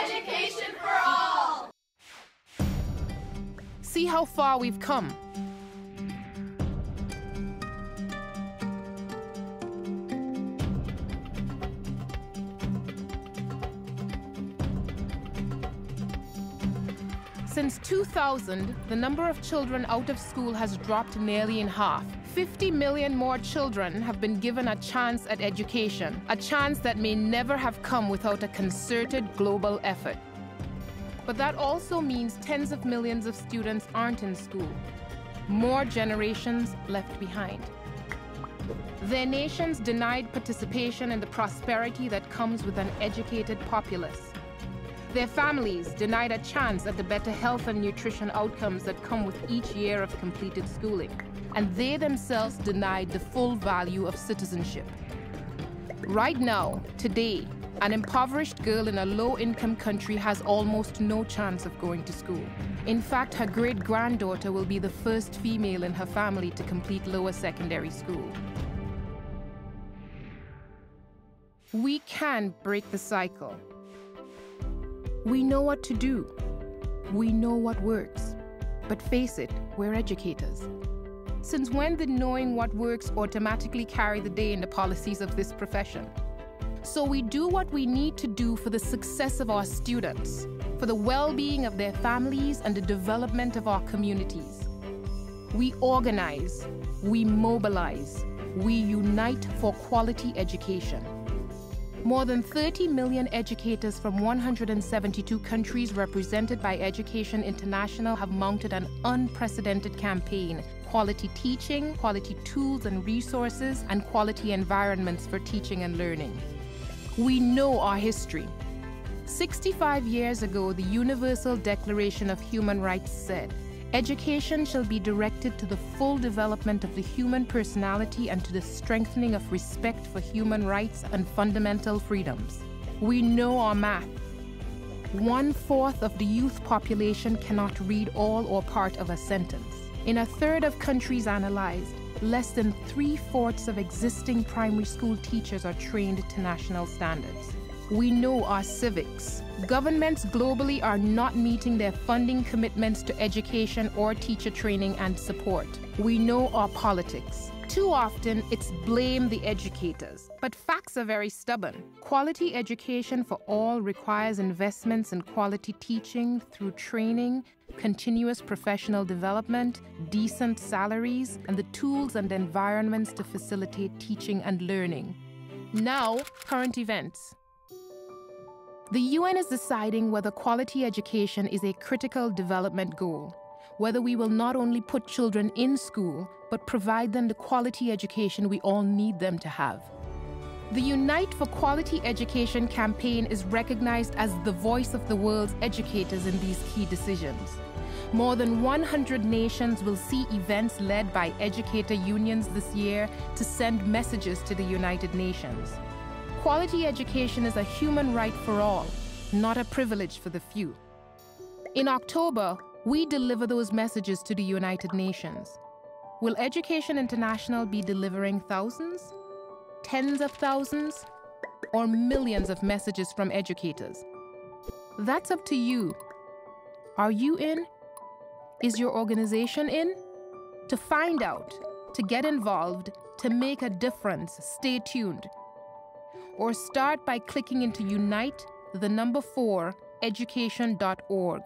Education for all! See how far we've come. Since 2000, the number of children out of school has dropped nearly in half. 50 million more children have been given a chance at education, a chance that may never have come without a concerted global effort. But that also means tens of millions of students aren't in school. More generations left behind. Their nations denied participation in the prosperity that comes with an educated populace. Their families denied a chance at the better health and nutrition outcomes that come with each year of completed schooling. And they themselves denied the full value of citizenship. Right now, today, an impoverished girl in a low-income country has almost no chance of going to school. In fact, her great-granddaughter will be the first female in her family to complete lower secondary school. We can break the cycle. We know what to do. We know what works. But face it, we're educators. Since when did knowing what works automatically carry the day in the policies of this profession? So we do what we need to do for the success of our students, for the well-being of their families and the development of our communities. We organize, we mobilize, we unite for quality education. More than 30 million educators from 172 countries represented by Education International have mounted an unprecedented campaign: quality teaching, quality tools and resources, and quality environments for teaching and learning. We know our history. 65 years ago, the Universal Declaration of Human Rights said, "Education shall be directed to the full development of the human personality and to the strengthening of respect for human rights and fundamental freedoms." We know our math. 1/4 of the youth population cannot read all or part of a sentence. In a third of countries analyzed, less than 3/4 of existing primary school teachers are trained to national standards. We know our civics. Governments globally are not meeting their funding commitments to education or teacher training and support. We know our politics. Too often, it's blame the educators. But facts are very stubborn. Quality education for all requires investments in quality teaching through training, continuous professional development, decent salaries, and the tools and environments to facilitate teaching and learning. Now, current events. The UN is deciding whether quality education is a critical development goal, whether we will not only put children in school, but provide them the quality education we all need them to have. The Unite for Quality Education campaign is recognized as the voice of the world's educators in these key decisions. More than 100 nations will see events led by educator unions this year to send messages to the United Nations. Quality education is a human right for all, not a privilege for the few. In October, we deliver those messages to the United Nations. Will Education International be delivering thousands, tens of thousands, or millions of messages from educators? That's up to you. Are you in? Is your organization in? To find out, to get involved, to make a difference, stay tuned. Or start by clicking into Unite, the number 4, education.org.